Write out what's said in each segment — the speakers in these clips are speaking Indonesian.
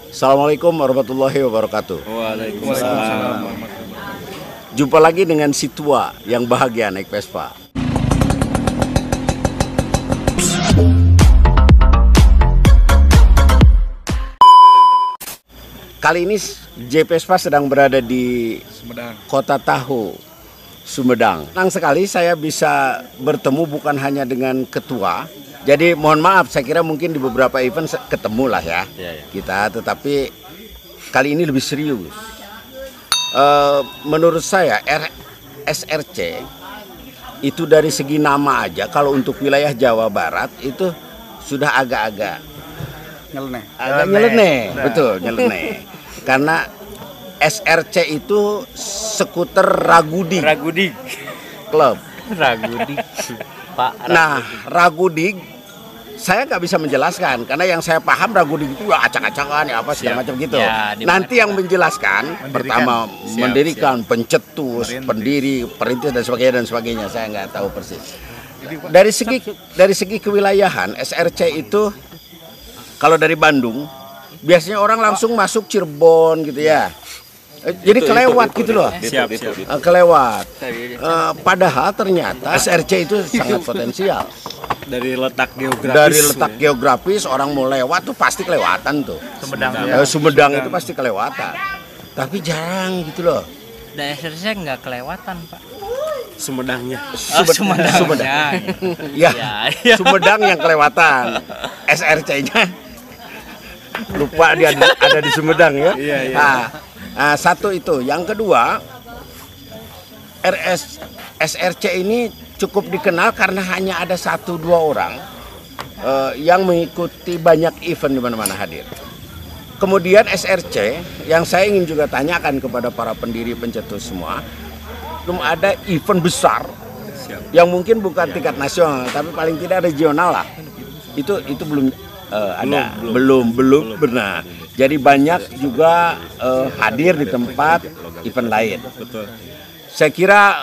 Assalamualaikum warahmatullahi wabarakatuh. Waalaikumsalam. Jumpa lagi dengan si tua yang bahagia naik Vespa. Kali ini J Vespa sedang berada di Kota Tahu, Sumedang. Senang sekali saya bisa bertemu bukan hanya dengan ketua. Jadi mohon maaf, saya kira mungkin di beberapa event ketemu lah ya kita, tetapi kali ini lebih serius. Menurut saya SRC itu dari segi nama aja, kalau untuk wilayah Jawa Barat itu sudah agak-agak nyeleneh, betul nyeleneh. Karena SRC itu skuter Ragudig Club. Ragudig. Pak. Nah, Ragudig saya nggak bisa menjelaskan karena yang saya paham Ragudig itu ya acak-acakan ya apa segala macam gitu. Ya, nanti yang menjelaskan pertama mendirikan, pencetus, pendiri, perintis dan sebagainya saya nggak tahu persis. Dari segi kewilayahan SRC itu kalau dari Bandung biasanya orang langsung masuk Cirebon gitu ya. Jadi kelewat gitu loh. Kelewat. Padahal ternyata SRC itu sangat potensial. Dari letak geografis orang mau lewat tuh pasti kelewatan tuh. Sumedang itu pasti kelewatan. Tapi jarang gitu loh. Dan SRC nggak kelewatan, Pak. Sumedangnya. Sumedang. Ya, Sumedang yang kelewatan. SRC-nya lupa dia ada di Sumedang ya. Nah, satu itu. Yang kedua, SRC ini cukup dikenal karena hanya ada 1-2 orang yang mengikuti banyak event di mana-mana hadir. Kemudian SRC yang saya ingin juga tanyakan kepada para pendiri pencetus semua, belum ada event besar yang mungkin bukan tingkat nasional tapi paling tidak regional lah. Itu belum ada, belum benar. Jadi banyak juga hadir di tempat event lain. Betul. Saya kira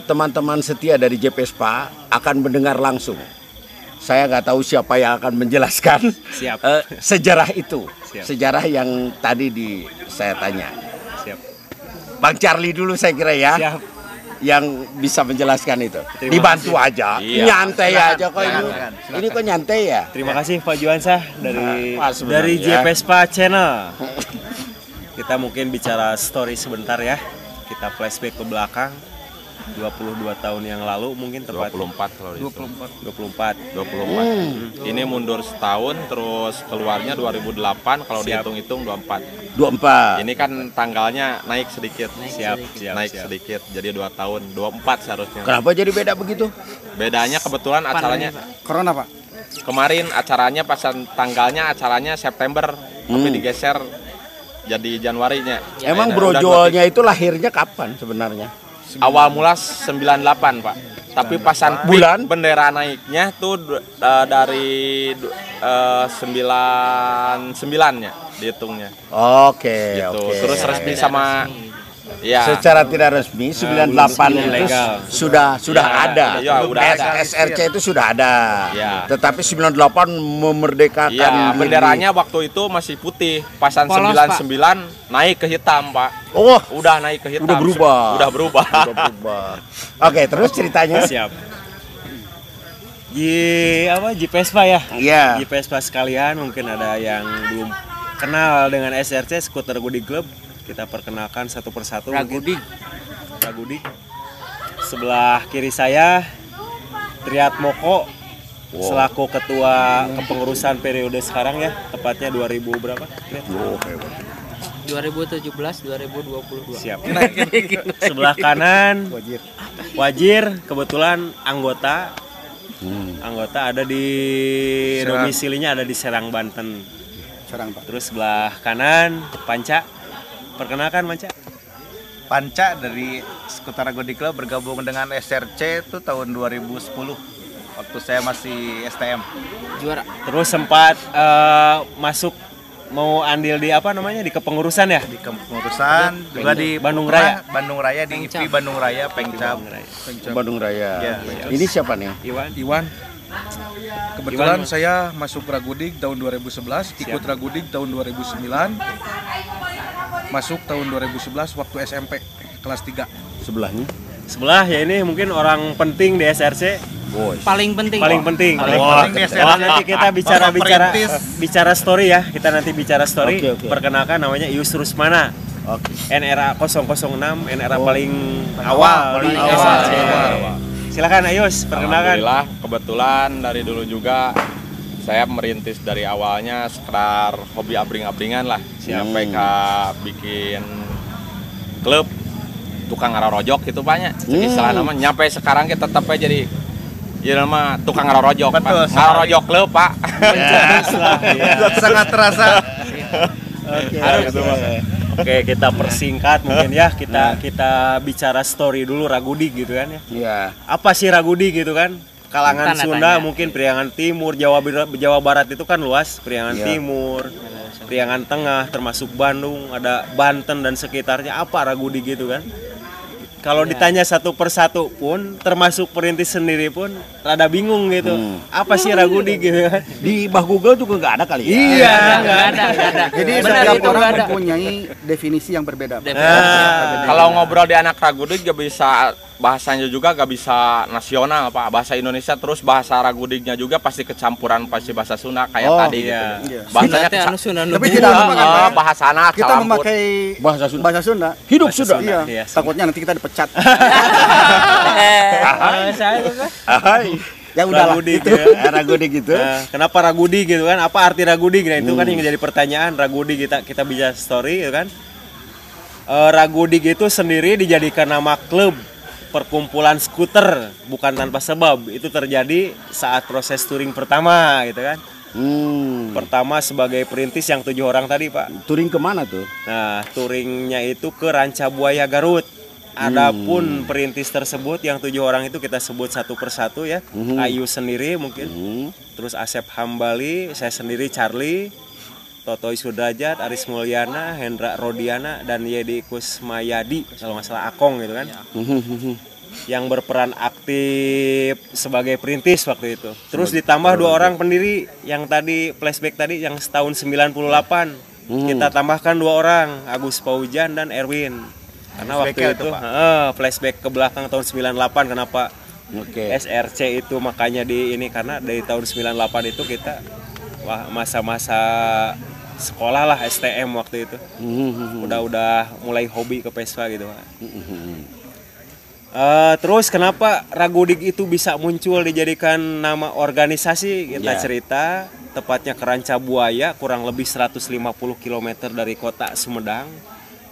teman-teman setia dari J Vespa akan mendengar langsung. Saya nggak tahu siapa yang akan menjelaskan sejarah itu. Sejarah yang tadi saya tanya. Bang Charlie dulu saya kira ya. Yang bisa menjelaskan itu. Dibantu aja, nyantai aja kok ini. Ini kok nyantai ya? Terima kasih Pak Juansah dari J Vespa Channel. Kita mungkin bicara story sebentar ya. Kita flashback ke belakang. 22 tahun yang lalu mungkin tepat 24 kalau 24. Ini mundur setahun terus keluarnya 2008 kalau dihitung-hitung 24. Ini kan tanggalnya naik sedikit. Naik sedikit jadi 2 tahun 24 seharusnya. Kenapa jadi beda begitu? Bedanya kebetulan acaranya Corona, Pak. Kemarin acaranya tanggalnya September tapi digeser jadi Januarinya. Emang brojolnya itu lahirnya kapan sebenarnya? Awal mula 98 Pak. Tapi pasan bulan bendera naiknya tuh dari 99-nya dihitungnya. Oke. Terus resmi sama secara tidak resmi 98 itu sudah ada. SRC itu sudah ada. Tetapi 98 memerdekakan benderanya waktu itu masih putih. Pasan 99 naik ke hitam, Pak. Oh, udah naik ke hitam. Udah berubah. Oke, terus ceritanya. Siap. J Vespa ya? Iya. J Vespa sekalian, mungkin ada yang belum kenal dengan SRC Skuter Ragudig Club. Kita perkenalkan satu persatu. Ragudig. Sebelah kiri saya Triat Moko, selaku ketua kepengurusan periode sekarang ya, tepatnya 2000 berapa? 2017 2022. Siap. Sebelah kanan Wajir, kebetulan anggota ada di domisilinya ada di Serang, Banten. Terus sebelah kanan Panca. Perkenalkan Panca dari Skuter Ragudig Club bergabung dengan SRC itu tahun 2010 waktu saya masih STM. Juara. Terus sempat masuk mau andil di apa namanya di kepengurusan ya? Di kepengurusan juga di Bandung Raya. Bandung Raya di IPI Bandung Raya Pengcap. Bandung Raya. Ya. Ini siapa nih? Iwan. Kebetulan saya masuk Ragudig tahun 2011, ikut Ragudig tahun 2009. Masuk tahun 2011 waktu SMP kelas 3. Sebelahnya? Sebelah ya ini mungkin orang penting di SRC. Paling penting. Paling penting. Wah, nanti kita bicara story ya. Kita nanti bicara story. Oke. Perkenalkan namanya Ius Rusmana. Oke. NRA 006, NRA paling awal di SRC. Silakan Ayus, perkenalkan. Alhamdulillah, kebetulan dari dulu juga saya merintis dari awalnya sekedar hobi abring-abringan lah. Sampai ke bikin klub tukang ngarorojok gitu banyak. Istilah nama nyampe sekarang kita tetap jadi nama tukang ngarorojok. Betul, ngarorojok klub, Pak. Sangat terasa. Oke, kita persingkat mungkin ya. Kita bicara story dulu Ragudig gitu kan ya. Iya. Apa sih Ragudig gitu kan? Kalangan Tanda Sunda tanya. mungkin Priangan Timur, Jawa Barat itu kan luas. Priangan Timur, Priangan Tengah, termasuk Bandung, ada Banten dan sekitarnya. Apa Ragudig gitu kan? Kalau ditanya satu persatu pun, termasuk perintis sendiri pun, rada bingung gitu. Apa sih Ragudig gitu kan? Di bah Google juga nggak ada kali ya? Iya, Nggak ada. Jadi Benar, setiap itu orang nggak ada. mempunyai definisi yang berbeda. Kalau ngobrol di anak Ragudig gak bisa bahasanya juga gak bisa nasional Pak, bahasa Indonesia terus bahasa Ragudignya juga pasti kecampuran pasti bahasa Sunda kayak tadi iya. gitu. Iya. Bahasanya Tapi tidak memakai bahasa anak kita memakai Bahasa Sunda. bahasa Sunda. Hidup sudah. Iya. Iya. Takutnya nanti kita dipecat. Hai. Ya udahlah. Ragudig Gitu. ya. Ragudig gitu. Kenapa Ragudig gitu kan? Apa arti Ragudig? Nah itu kan yang jadi pertanyaan. Ragudig kita bisa story gitu kan? Ragudig itu sendiri dijadikan nama klub perkumpulan skuter bukan tanpa sebab. Itu terjadi saat proses touring pertama gitu kan. Pertama sebagai perintis yang 7 orang tadi Pak. Touring kemana tuh? Nah touringnya itu ke Rancabuaya Garut. Adapun perintis tersebut yang 7 orang itu kita sebut satu persatu ya. Ayu sendiri mungkin. Terus Asep Hambali, saya sendiri Charlie, Totoy Sudrajat, Aris Mulyana, Hendra Rodiana, dan Yedi Kusmayadi kalau nggak salah Akong gitu kan. Yang berperan aktif sebagai perintis waktu itu. Terus ditambah 2 orang pendiri yang tadi flashback tadi yang setahun 98. Kita tambahkan 2 orang, Agus Paujan dan Erwin. Karena waktu itu flashback ke belakang tahun 98 kenapa SRC itu makanya di ini karena dari tahun 98 itu kita masa-masa sekolah lah STM waktu itu. Udah mulai hobi ke Vespa gitu Pak. Terus kenapa Ragudig itu bisa muncul dijadikan nama organisasi kita cerita tepatnya ke Rancabuaya kurang lebih 150 km dari kota Sumedang,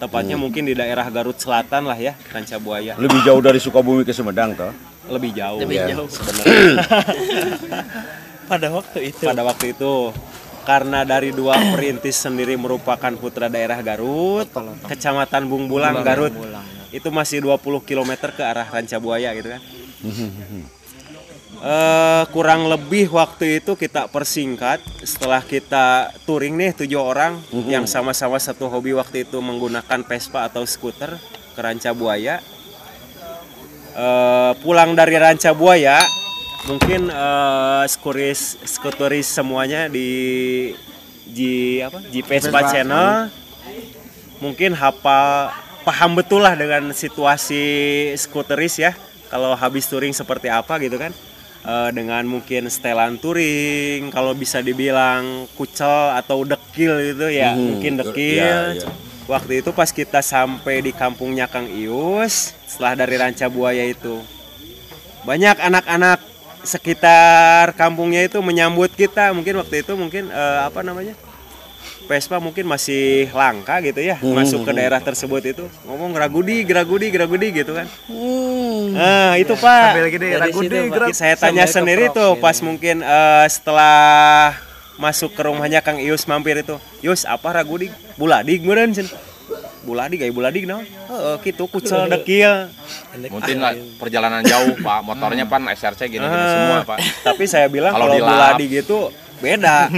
tepatnya mungkin di daerah Garut Selatan lah ya Rancabuaya. Lebih jauh dari Sukabumi ke Sumedang toh? Lebih jauh sebenarnya. pada waktu itu karena dari 2 perintis sendiri merupakan putra daerah Garut, Kecamatan Bungbulang Garut. Itu masih 20 km ke arah Rancabuaya gitu kan. Kurang lebih waktu itu kita persingkat setelah kita touring nih 7 orang yang sama-sama satu hobi waktu itu menggunakan Vespa atau skuter ke Rancabuaya. Pulang dari Rancabuaya mungkin skuteris semuanya di Vespa Channel mungkin paham betul lah dengan situasi skuteris ya kalau habis touring seperti apa gitu kan, dengan mungkin setelan touring kalau bisa dibilang kucel atau dekil gitu ya, mungkin dekil. Waktu itu pas kita sampai di kampungnya Kang Ius setelah dari Rancabuaya itu banyak anak-anak sekitar kampungnya itu menyambut kita. Mungkin waktu itu Vespa mungkin masih langka gitu ya, masuk ke daerah tersebut itu ngomong Ragudig gitu kan. Nah itu Pak, saya tanya sendiri tuh pas mungkin setelah masuk ke rumahnya Kang Ius mampir itu, Yus apa Ragudig? Buladig meureun cen. Buladig naon? Gitu kucel dekil. Mungkin perjalanan jauh Pak, motornya pan SRC gini semua Pak. Tapi saya bilang kalau dilap Buladig itu beda.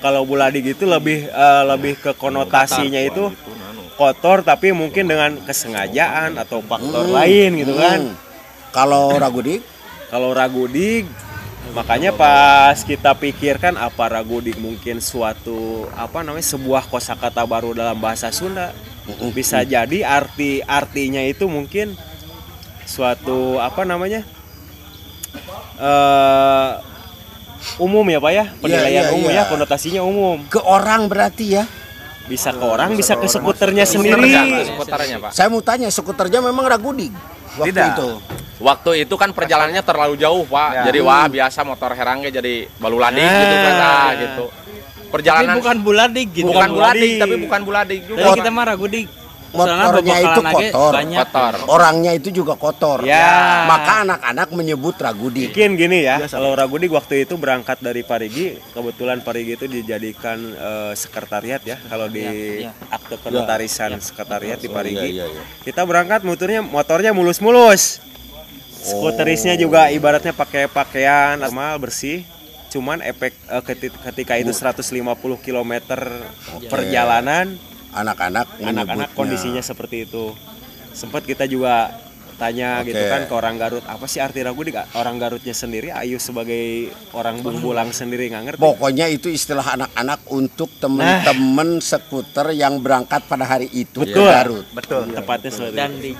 Kalau Buladik itu lebih ke konotasinya itu kotor, tapi mungkin dengan kesengajaan atau faktor lain gitu kan. Kalau Ragudik? Kalau Ragudik, makanya pas kita pikirkan apa Ragudik mungkin suatu sebuah kosakata baru dalam bahasa Sunda. Bisa jadi artinya itu mungkin suatu umum ya Pak ya, penilaian umum ya, konotasinya umum. Ke orang berarti ya? Bisa ke orang, bisa ke skuternya sendiri. Skuternya Pak. Saya mau tanya, skuternya memang Ragudik waktu Tidak. itu? Waktu itu kan perjalanannya terlalu jauh Pak. Jadi biasa motor herangnya jadi Baluladik gitu kan gitu. Perjalanan Tapi bukan Buladik gitu. bukan Buladik, tapi bukan Buladik juga. Jadi kita mah Ragudik. Motornya itu kotor. Kotor. Orangnya itu juga kotor. Ya. Maka anak-anak menyebut Ragudik. Mungkin gini ya, kalau Ragudik waktu itu berangkat dari Parigi, kebetulan Parigi itu dijadikan sekretariat ya. Kalau di akte penotarisan sekretariat di Parigi, kita berangkat motornya mulus-mulus. Skuterisnya juga ibaratnya pakai pakaian normal bersih. Cuman efek ketika itu 150 km perjalanan, anak-anak kondisinya seperti itu. Sempat kita juga tanya gitu kan ke orang Garut, apa sih arti Ragudik? Orang Garutnya sendiri, Ayu sebagai orang Bumbulang sendiri nggak ngerti. Pokoknya itu istilah anak-anak untuk teman-teman skuter yang berangkat pada hari itu ke Garut. Betul. Tepatnya seperti Dan itu.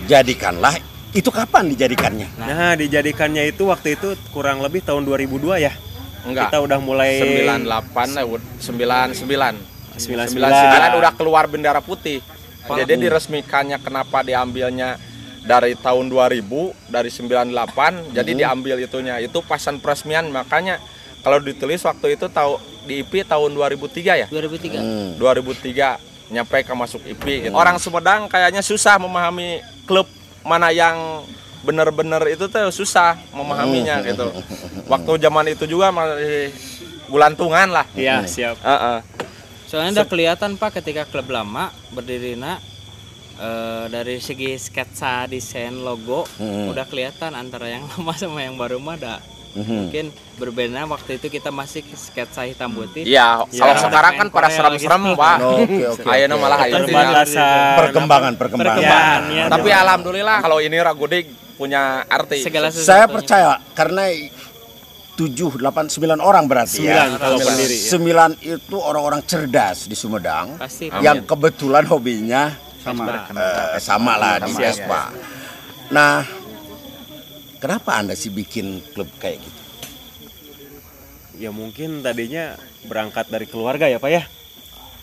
Jadikanlah. Itu kapan dijadikannya? Nah, dijadikannya itu waktu itu kurang lebih tahun 2002 ya. Enggak. Kita udah mulai 98 99 99 udah keluar bendera putih. Jadi diresmikannya kenapa diambilnya dari tahun 2000 dari 98 jadi diambil itunya. Itu pasan peresmian, makanya kalau ditulis waktu itu di IP tahun 2003 ya? 2003. 2003 nyampe ke masuk IP gitu. Orang Sumedang kayaknya susah memahami klub mana yang bener-bener itu tuh susah memahaminya gitu. Waktu zaman itu juga masih gulantungan lah. Iya, siap. Soalnya udah kelihatan Pak ketika klub lama berdirinya dari segi sketsa desain logo udah kelihatan antara yang lama sama yang baru mah ada mungkin berbeda. Waktu itu kita masih sketsa hitam putih. Iya, kalau sekarang kan pada serem-serem Pak. Oke. Ayeuna malah Perkembangan. Ya, tapi alhamdulillah kalau ini Ragudik punya arti. Saya percaya karena 7, 8, 9 orang berarti 9 kalau pendiri. 9 itu orang-orang cerdas di Sumedang. Pasti. Yang kebetulan hobinya sama lah di Vespa. Nah, kenapa Anda sih bikin klub kayak gitu? Ya mungkin tadinya berangkat dari keluarga ya Pak ya.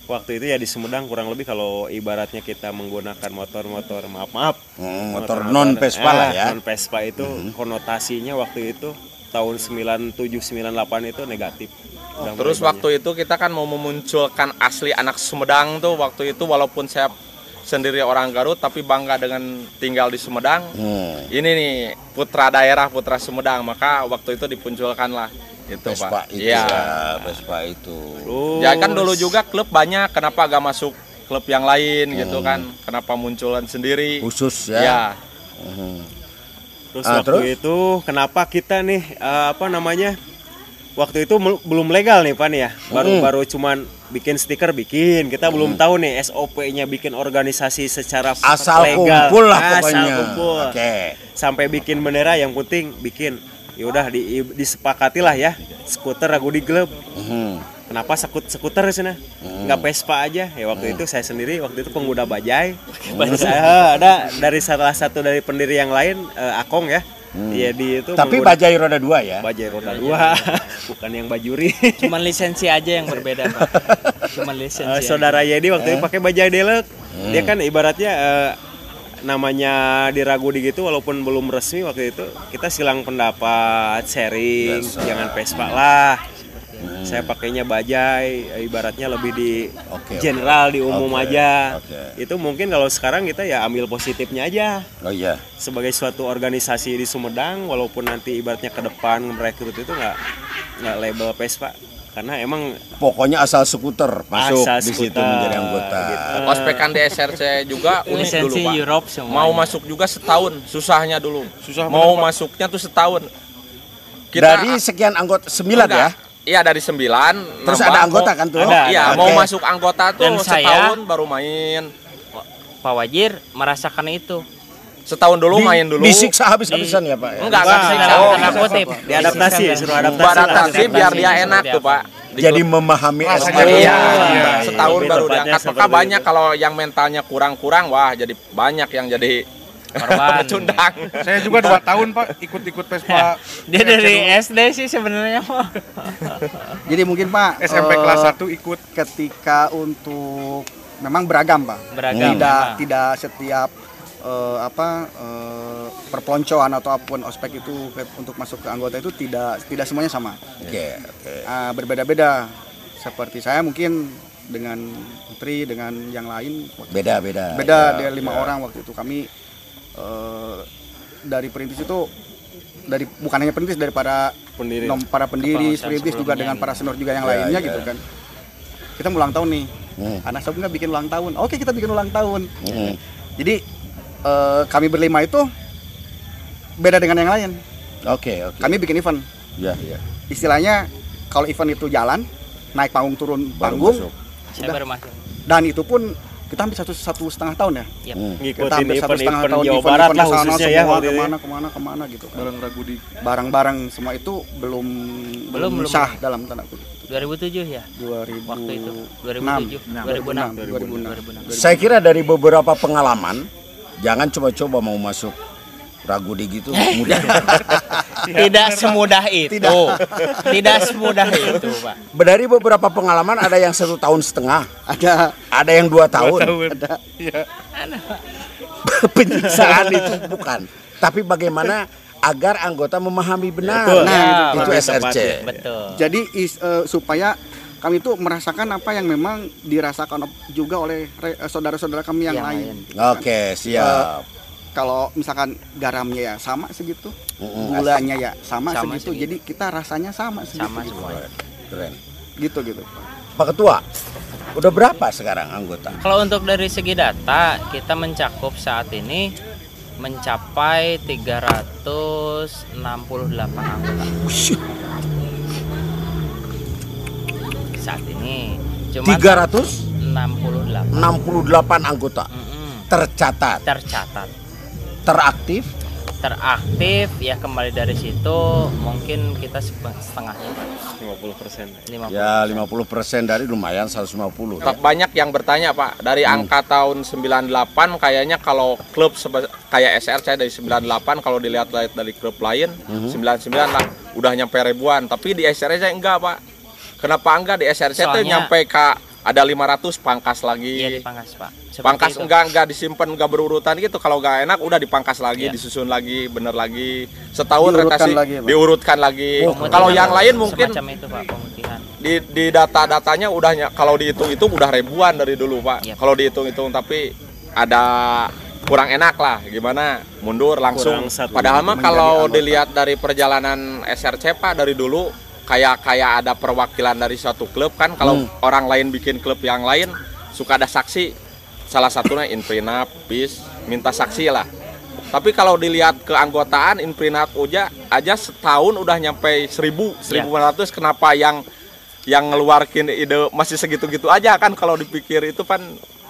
Waktu itu ya di Sumedang kurang lebih kalau ibaratnya kita menggunakan motor-motor motor non Vespa lah ya. Non Vespa itu konotasinya waktu itu tahun 97-98 itu negatif. Terus waktu itu kita kan mau memunculkan asli anak Sumedang tuh waktu itu, walaupun saya sendiri orang Garut tapi bangga dengan tinggal di Sumedang. Ini nih putra daerah, putra Sumedang, maka waktu itu dipunculkan lah itu Vespa Pak. Itu ya. Vespa itu. Ya kan dulu juga klub banyak, kenapa gak masuk klub yang lain gitu kan? Kenapa munculan sendiri? Khusus ya. Ya. Terus waktu itu kenapa kita nih waktu itu belum legal nih Pak nih ya. Baru cuman bikin stiker kita belum tahu nih SOP-nya bikin organisasi secara asal legal. Kumpul lah pokoknya. Asal kumpul. Sampai bikin bendera yang penting bikin. Yaudah disepakati lah ya. Skuter Ragudik Club. Kenapa skuter di sana? Nggak Vespa aja. Ya waktu itu saya sendiri waktu itu pengguna bajai. Ada dari salah satu dari pendiri yang lain Akong ya. Dia di itu. Tapi bajai roda 2 ya. Bajai roda 2, bukan yang bajuri. Cuman lisensi aja yang berbeda Pak. Cuman lisensi. Saudara Yedi waktu itu pakai bajai delek. Dia kan ibaratnya namanya di Ragudik gitu, walaupun belum resmi waktu itu kita silang pendapat, sharing, jangan Vespa lah. Saya pakainya bajai, ibaratnya lebih di general, di umum aja. Itu mungkin kalau sekarang kita ya ambil positifnya aja. Oh iya. Sebagai suatu organisasi di Sumedang, walaupun nanti ibaratnya ke depan merekrut itu nggak label Vespa. Karena emang pokoknya asal skuter masuk di situ menjadi anggota. Gitu. Ospekan di SRC juga unik dulu Pak. Europe mau masuk juga setahun, susahnya dulu. Mau masuknya tuh setahun. Dari sekian anggota 9 ya? Iya dari 9. Terus ada anggota kan tuh? Iya, mau masuk anggota tuh dan setahun baru main. Pak Wajir merasakan itu. Setahun dulu main dulu. Disiksa habis-habisan ya Pak? Enggak disiksa. Diadaptasi, suruh adaptasi biar dia enak tuh Pak. Jadi memahami Iya. Setahun baru diangkat. Maka banyak kalau yang mentalnya kurang-kurang, wah jadi banyak yang jadi pecundang. Saya juga 2 tahun Pak ikut Vespa. Dia dari SD sih sebenarnya Pak. Jadi mungkin Pak SMP kelas 1 ikut. Ketika untuk memang beragam Pak. Beragam. Tidak setiap perpeloncoan atau apapun ospek itu untuk masuk ke anggota itu tidak semuanya sama. Oke. Berbeda-beda. Seperti saya mungkin dengan Putri dengan yang lain Beda dari 5 orang waktu itu kami dari perintis itu bukan hanya perintis dari para pendiri perintis juga dengan para senior juga yang lainnya gitu kan. Kita mau ulang tahun nih. Anak saya nggak bikin ulang tahun. Oke, kita bikin ulang tahun. Jadi kami berlima itu beda dengan yang lain. Oke. Kami bikin event. Iya. Istilahnya kalau event itu jalan, naik panggung turun panggung, saya baru masuk. Dan itu pun kita hampir 1,5 tahun ya. Ngikutin event Jawa Barat lah khususnya ya. Kemana gitu kan. Bareng Ragudig. Barang-barang semua itu belum sah dalam tanda kutip. 2007 ya? Waktu itu 2006. Saya kira dari beberapa pengalaman, jangan coba-coba mau masuk Ragudig gitu mudah. Tidak semudah itu. Tidak semudah itu, Pak. Dari beberapa pengalaman ada yang 1,5 tahun. Ada yang 2 tahun. Ada. Penyiksaan itu bukan. Tapi bagaimana agar anggota memahami benar. Betul. Itu SRC. Betul. Jadi supaya kami itu merasakan apa yang memang dirasakan juga oleh saudara-saudara kami yang lain. Oke, siap. Kalau misalkan garamnya ya sama segitu, gulanya ya sama segitu, jadi kita rasanya sama segitu. Sama semua. Keren. Gitu. Pak Ketua, udah berapa sekarang anggota? Kalau untuk dari segi data, kita mencakup saat ini mencapai 368 anggota. Saat ini cuma 368 anggota. Tercatat. Teraktif Ya kembali dari situ mungkin kita setengahnya 50%. Ya 50% dari lumayan 150. Banyak yang bertanya Pak, dari angka tahun 98 kayaknya kalau klub kayak SRC dari 98 kalau dilihat dari klub lain 99 lah udah nyampe ribuan, tapi di SRC enggak Pak. Kenapa enggak? Di SRC itu nyampe ke ada 500 pangkas lagi. Iya dipangkas Pak. Pangkas enggak disimpan, enggak berurutan gitu. Kalau enggak enak udah dipangkas lagi, disusun lagi, bener lagi. Setahun rotasi diurutkan lagi. Kalau yang lain mungkin itu, Pak, pemutihan. Di data-datanya udahnya kalau dihitung-hitung udah ribuan dari dulu Pak. Kalau dihitung-hitung tapi ada kurang enak lah, gimana mundur langsung. Padahal mah kalau dilihat dari perjalanan SRC Pak dari dulu kayak ada perwakilan dari suatu klub kan, kalau orang lain bikin klub yang lain suka ada saksi, salah satunya Inprinap, PIS, minta saksi lah. Tapi kalau dilihat keanggotaan Inprinap aja setahun udah nyampe 1.500, kenapa yang ngeluarkin ide masih segitu-gitu aja kan, kalau dipikir itu kan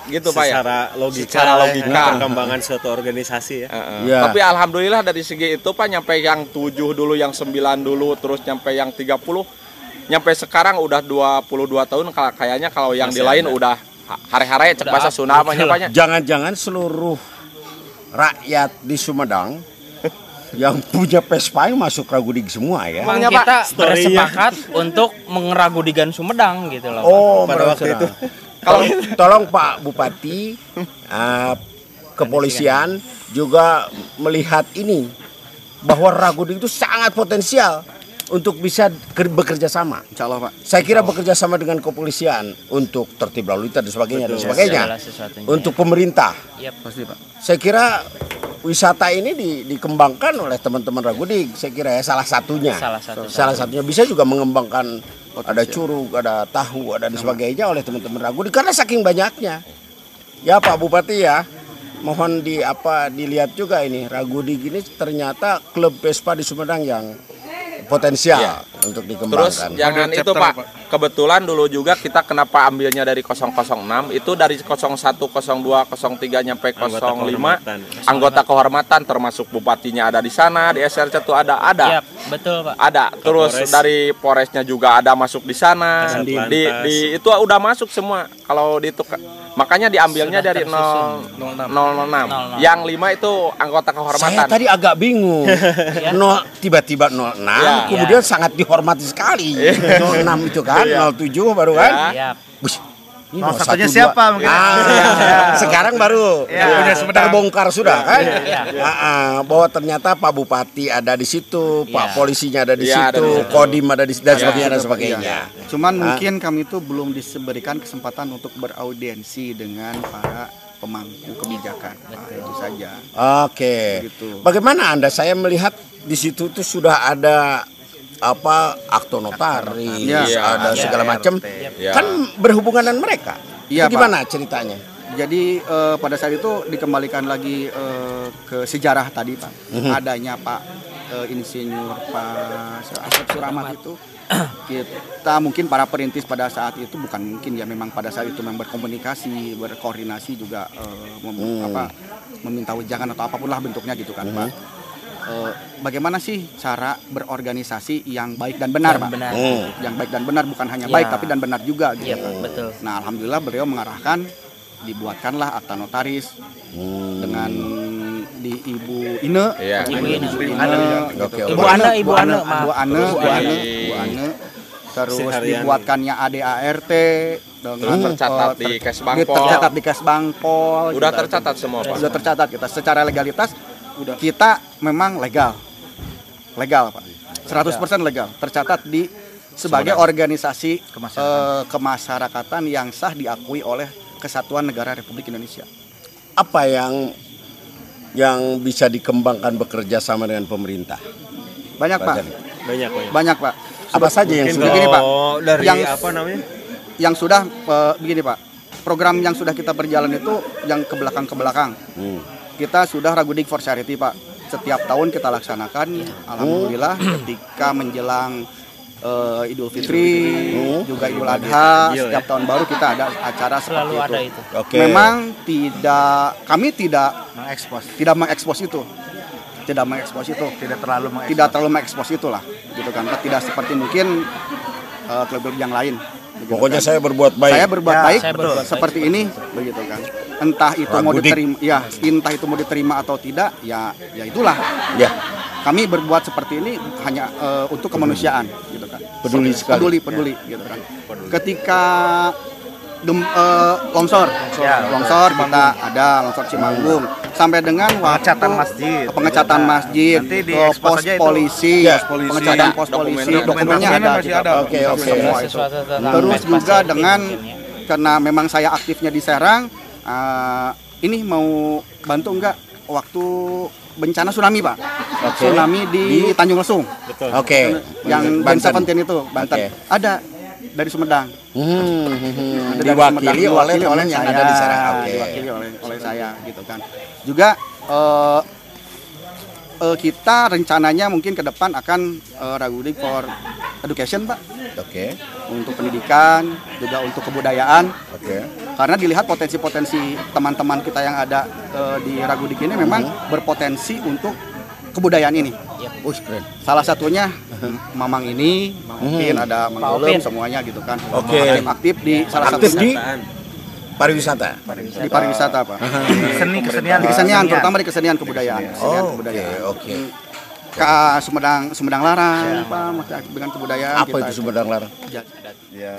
gitu Pak ya. Secara logika perkembangan suatu organisasi ya. Tapi alhamdulillah dari segi itu Pak, nyampe yang 7 dulu, yang 9 dulu, terus nyampe yang 30, nyampe sekarang udah 22 tahun kayaknya. Kalau yang di lain udah hari-hari cek bahasa Sunda namanya Pak. Jangan-jangan seluruh rakyat di Sumedang yang punya Vespa masuk Ragudig semua ya. Memang kita bersepakat untuk mengeragudigan Sumedang gitu loh. Pada waktu itu. Kalau tolong Pak Bupati, kepolisian juga melihat ini bahwa Ragudig itu sangat potensial untuk bisa bekerja sama. Insya Allah Pak. Saya kira bekerja sama dengan kepolisian untuk tertib lalu lintas dan sebagainya. Untuk pemerintah. Pasti Pak. Saya kira wisata ini dikembangkan oleh teman-teman Ragudig. Saya kira ya salah satunya. Salah satunya bisa juga mengembangkan. Ada curug, ada tahu, ada dan sebagainya oleh teman-teman Ragudig karena saking banyaknya. Ya Pak Bupati ya, mohon dilihat juga ini Ragudig ini ternyata klub Vespa di Sumedang yang potensial untuk dikembangkan. Terus jangan itu Pak, kebetulan dulu juga kita kenapa ambilnya dari 006 itu dari 01, 02, 03 nyampe 05 anggota kehormatan termasuk bupatinya ada di sana, di SRC itu ada. Yap, betul Pak. Ada. Terus dari Polresnya juga ada masuk di sana. Di itu udah masuk semua. Kalau di itu makanya diambilnya dari 006. Yang 5 itu anggota kehormatan. Saya tadi agak bingung. Tiba-tiba 06, kemudian sangat dihormati sekali. 06 itu kan, 07 baru kan? Ini 01-nya siapa mungkin? Sekarang baru terbongkar sudah kan? Bahwa ternyata Pak Bupati ada di situ, Pak Polisinya ada di situ, Kodim ada di situ dan sebagainya. Cuman mungkin kami itu belum diberikan kesempatan untuk beraudiensi dengan para pemangku kebijakan. Itu saja. Oke. Bagaimana Anda? Saya melihat di situ tuh sudah ada akte notaris, ada segala macam, kan berhubungan dengan mereka. Itu gimana ceritanya? Jadi pada saat itu dikembalikan lagi ke sejarah tadi Pak, adanya Pak Insinyur Pak Asep Suramat itu, kita mungkin para perintis pada saat itu memang pada saat itu memang berkomunikasi, berkoordinasi juga meminta wejangan atau apapun lah bentuknya gitu kan Pak. Bagaimana sih cara berorganisasi yang baik dan benar, Pak? Yang baik dan benar, bukan hanya baik tapi dan benar juga gitu. Betul. Nah, alhamdulillah beliau mengarahkan, dibuatkanlah akta notaris dengan di Ibu Ine, Ibu Ane, terus dibuatkannya ADART dengan tercatat di Kesbangpol. Udah tercatat semua, Pak. Sudah tercatat kita secara legalitas. Kita memang legal Pak, 100% legal, tercatat di sebagai organisasi kemasyarakatan yang sah diakui oleh Kesatuan Negara Republik Indonesia. Apa yang bisa dikembangkan bekerja sama dengan pemerintah? Banyak Pak. Banyak Pak. Apa saja yang sudah begini Pak? Dari apa namanya? Yang sudah begini Pak. Program yang sudah kita berjalan itu yang ke belakang. Kita sudah Ragudik for Charity Pak. Setiap tahun kita laksanakan. Alhamdulillah ketika menjelang Idul Fitri, juga Idul Adha, setiap tahun baru kita ada acara seperti itu. Memang kami tidak mengekspos itu. Tidak terlalu mengekspos itulah, gitu kan. Tidak seperti mungkin klub-klub yang lain. Pokoknya saya berbuat baik. Saya berbuat baik seperti ini, begitu kan. Entah itu mau diterima, atau tidak, ya itulah. Ya. Kami berbuat seperti ini hanya untuk kemanusiaan, gitu kan. Peduli sekali. Peduli, gitu kan. Ketika longsor kita ada longsor Cimanggung sampai dengan pengecatan masjid, pos polisi, pengecatan pos polisi, dokumennya ada. Oke. Terus juga dengan karena memang saya aktifnya di Serang, ini mau bantu enggak waktu bencana tsunami Pak? Tsunami di Tanjung Lesung. Yang Band 17 itu Banten. Ada dari Sumedang. Diwakili oleh yang ada di Serang. Diwakili oleh saya gitu kan. Juga kita rencananya mungkin ke depan akan Ragudik for Education Pak. Untuk pendidikan, juga untuk kebudayaan. Karena dilihat potensi-potensi teman-teman kita yang ada di Ragudik ini memang berpotensi untuk kebudayaan ini. Salah satunya Mamang ini, mungkin ada Mangolem semuanya gitu kan. Aktif di salah satu di pariwisata. Di pariwisata Pak. Kesenian, terutama di kesenian kebudayaan. Sumedang Larang Pak, masih aktif dengan kebudayaan. Apa itu Sumedang Larang? Ya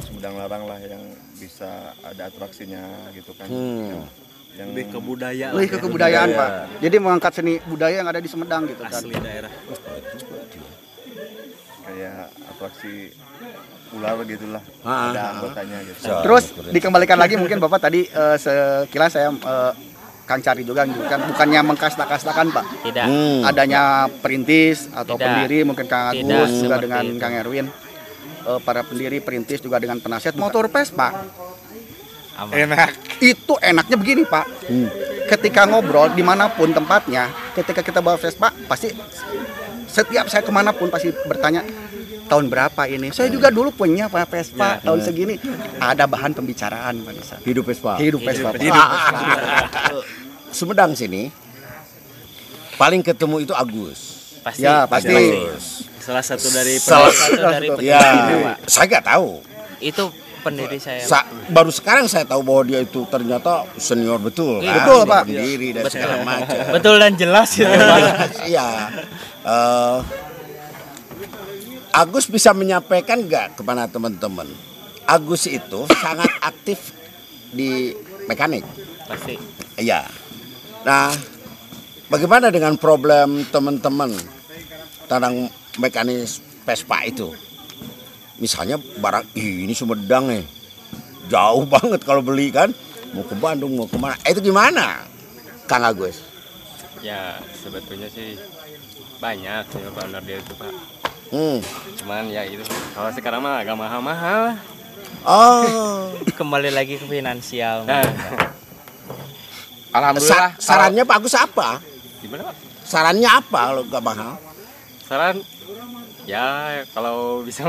Sumedang Larang lah yang bisa ada atraksinya gitu kan. Yang lebih ke kebudayaan Pak. Jadi mengangkat seni budaya yang ada di Sumedang gitu kan. Asli daerah. Kayak atraksi ular gitulah. Ada anggotanya gitu. Terus dikembalikan lagi mungkin Bapak tadi sekilas saya Kang Cari juga gitu kan, bukannya mengkasta-kastakan Pak. Tidak. Adanya perintis atau pendiri mungkin Kang Agus juga dengan Kang Erwin. Para pendiri perintis juga dengan penasihat motor Vespa. Enak. Itu enaknya begini Pak. Ketika ngobrol dimanapun tempatnya, ketika kita bawa Vespa pasti setiap saya kemanapun pasti bertanya tahun berapa ini. Saya juga dulu punya Pak Vespa tahun segini. Ada bahan pembicaraan Pak Nisa. Hidup Vespa. Hidup Vespa. Sumedang sini paling ketemu itu Agus. Pasti. Ya, pasti. Salah satu dari pendiri. Ya, saya nggak tahu. Itu pendiri saya. Baru sekarang saya tahu bahwa dia itu ternyata senior betul. Kan? Betul, Pak. Pendiri dan segala macam. Betul dan jelas gitu, Pak. Iya. Agus bisa menyampaikan nggak kepada teman-teman? Agus itu sangat aktif di mekanik. Pasti. Iya. Nah, bagaimana dengan problem teman-teman tentang mekanis Vespa itu? Misalnya barang ini Sumedang nih, jauh banget kalau beli kan, mau ke Bandung, mau kemana? Itu gimana, Kang Agus? Ya sebetulnya sih banyak owner dia itu Pak. Cuman ya itu kalau sekarang mah agak mahal-mahal. Oh, kembali lagi ke finansial. Alhamdulillah. Sarannya Pak Agus apa? Gimana Pak? Sarannya apa kalau nggak mahal? Saran ya kalau bisa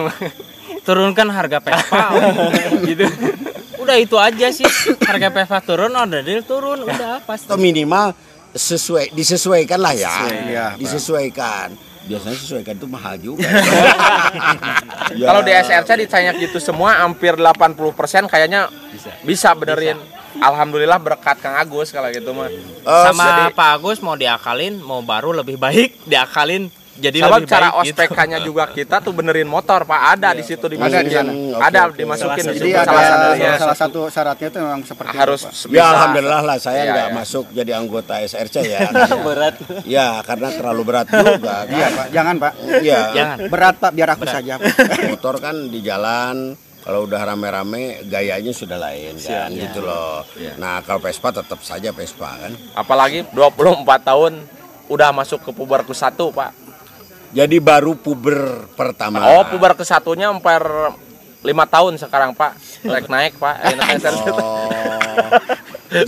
turunkan harga Vespa gitu. Udah itu aja sih, harga Vespa turun, order deal turun, udah pasti. Atau minimal disesuaikan lah ya. Disesuaikan. Biasanya sesuaikan itu mahal juga. Kalau di SRC ditanya gitu semua hampir 80% kayaknya bisa benerin. Alhamdulillah berkat Kang Agus kalau gitu mah. Sama Pak Agus mau diakalin, mau baru lebih baik, diakalin jadi sama lebih cara baik ospekannya gitu. Juga kita tuh benerin motor Pak, ada di situ dimasukin. Ada dimasukin di situ. Salah satu syaratnya itu memang seperti harus itu, ya alhamdulillah lah saya nggak masuk jadi anggota SRC ya. Berat. Ya karena terlalu berat juga. Iya Pak, jangan Pak. Iya. Jangan. Berat Pak, biar aku saja. Motor kan di jalan kalau udah rame-rame gayanya sudah lain kan gitu loh. Nah kalau Vespa tetap saja Vespa kan. Apalagi 24 tahun udah masuk ke puber ke-1 Pak. Jadi baru puber pertama. Oh, puber ke-1-nya hampir 5 tahun sekarang Pak. Naik Pak. Oh.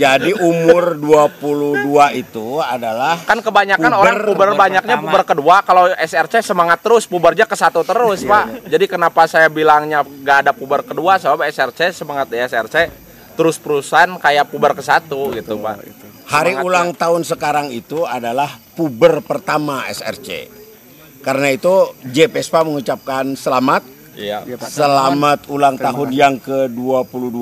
Jadi umur 22 itu adalah kan kebanyakan orang puber banyaknya pertama. Puber kedua. Kalau SRC semangat terus pubernya ke-1 terus Pak. Jadi kenapa saya bilangnya gak ada puber kedua? Sebab SRC semangat di SRC terus-terusan kayak puber ke-1 gitu Pak. Hari ulang tahun sekarang itu adalah puber pertama SRC. Karena itu JPSPA mengucapkan selamat. Iya. Selamat ulang tahun yang ke-22.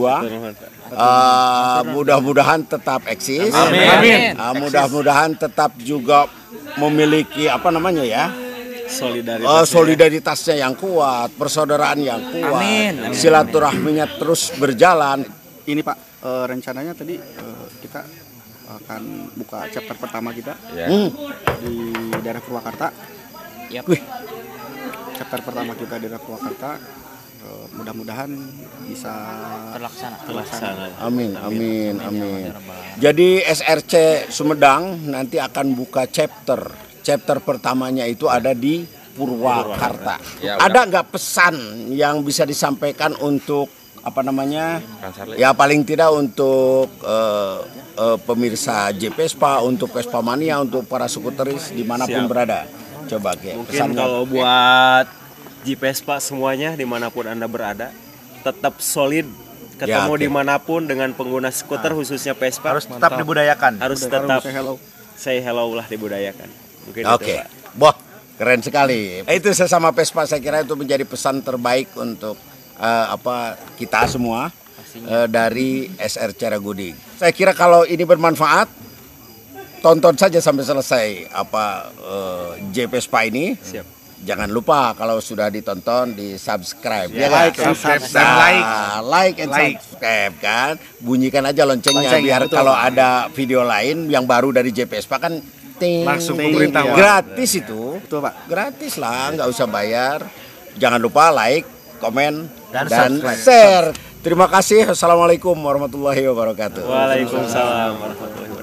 Mudah-mudahan tetap eksis. Amin. Mudah-mudahan tetap juga memiliki apa namanya ya? Solidaritasnya yang kuat, persaudaraan yang kuat. Amin. Silaturahminya terus berjalan. Ini Pak, rencananya tadi kita akan buka chapter pertama kita di daerah Purwakarta. Chapter pertama kita di daerah Purwakarta, mudah-mudahan bisa terlaksana. Amin. Jadi SRC Sumedang nanti akan buka chapter pertamanya itu ada di Purwakarta. Ada nggak pesan yang bisa disampaikan untuk apa namanya? Ya paling tidak untuk pemirsa JPSPA, untuk Vespa Mania, untuk para skuteris dimanapun berada. Coba mungkin kalau buat JPSPA semuanya dimanapun Anda berada tetap solid, ketemu dimanapun dengan pengguna skuter khususnya Vespa harus tetap dibudayakan, harus tetap say hello lah dibudayakan. Mungkin itu Pak. Wah keren sekali. Itu sesama Vespa saya kira itu menjadi pesan terbaik untuk kita semua dari SRC Ragudig. Saya kira kalau ini bermanfaat, tonton saja sampai selesai JPSPA ini. Siap. Jangan lupa kalau sudah ditonton di subscribe, like and subscribe kan, bunyikan aja loncengnya biar kalau ada video lain yang baru dari JPSPA kan langsung pemberitahuan. Gratis itu, betul Pak, gratis lah, nggak usah bayar. Jangan lupa like, komen dan share. Terima kasih. Assalamualaikum warahmatullahi wabarakatuh. Waalaikumsalam warahmatullahi wabarakatuh.